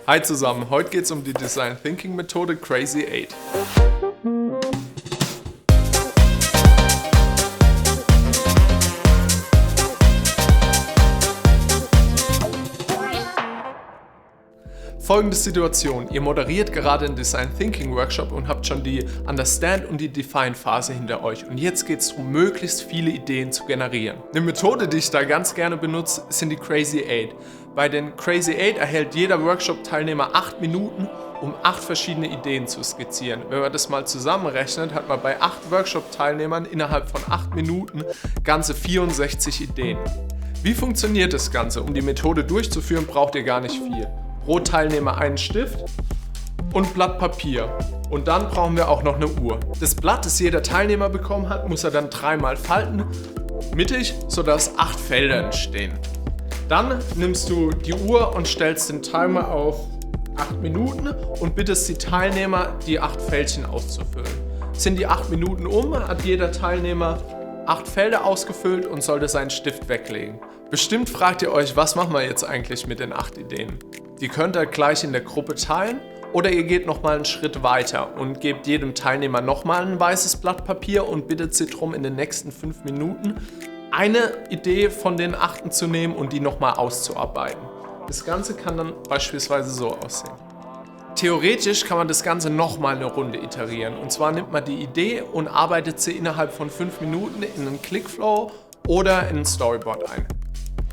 Hi zusammen, heute geht es um die Design Thinking Methode Crazy 8. Folgende Situation: Ihr moderiert gerade einen Design Thinking Workshop und habt schon die Understand und die Define Phase hinter euch. Und jetzt geht es darum, möglichst viele Ideen zu generieren. Eine Methode, die ich da ganz gerne benutze, sind die Crazy 8. Bei den Crazy 8 erhält jeder Workshop-Teilnehmer 8 Minuten, um 8 verschiedene Ideen zu skizzieren. Wenn man das mal zusammenrechnet, hat man bei 8 Workshop-Teilnehmern innerhalb von 8 Minuten ganze 64 Ideen. Wie funktioniert das Ganze? Um die Methode durchzuführen, braucht ihr gar nicht viel. Pro Teilnehmer einen Stift und Blatt Papier. Und dann brauchen wir auch noch eine Uhr. Das Blatt, das jeder Teilnehmer bekommen hat, muss er dann dreimal falten, mittig, sodass 8 Felder entstehen. Dann nimmst du die Uhr und stellst den Timer auf 8 Minuten und bittest die Teilnehmer, die 8 Fältchen auszufüllen. Sind die 8 Minuten um, hat jeder Teilnehmer 8 Felder ausgefüllt und sollte seinen Stift weglegen. Bestimmt fragt ihr euch, was machen wir jetzt eigentlich mit den 8 Ideen? Die könnt ihr gleich in der Gruppe teilen oder ihr geht nochmal einen Schritt weiter und gebt jedem Teilnehmer nochmal ein weißes Blatt Papier und bittet sie darum, in den nächsten 5 Minuten eine Idee von den 8 zu nehmen und die nochmal auszuarbeiten. Das Ganze kann dann beispielsweise so aussehen. Theoretisch kann man das Ganze nochmal eine Runde iterieren. Und zwar nimmt man die Idee und arbeitet sie innerhalb von 5 Minuten in einen Clickflow oder in ein Storyboard ein.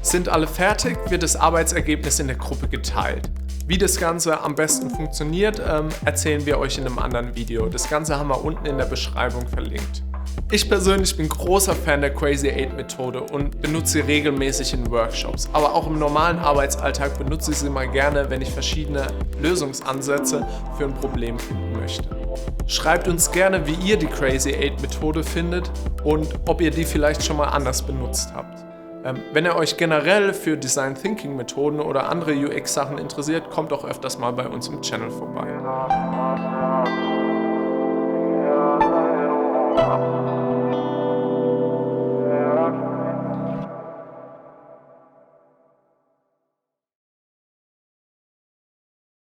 Sind alle fertig, wird das Arbeitsergebnis in der Gruppe geteilt. Wie das Ganze am besten funktioniert, erzählen wir euch in einem anderen Video. Das Ganze haben wir unten in der Beschreibung verlinkt. Ich persönlich bin großer Fan der Crazy 8 Methode und benutze sie regelmäßig in Workshops. Aber auch im normalen Arbeitsalltag benutze ich sie mal gerne, wenn ich verschiedene Lösungsansätze für ein Problem finden möchte. Schreibt uns gerne, wie ihr die Crazy 8 Methode findet und ob ihr die vielleicht schon mal anders benutzt habt. Wenn ihr euch generell für Design Thinking Methoden oder andere UX-Sachen interessiert, kommt auch öfters mal bei uns im Channel vorbei.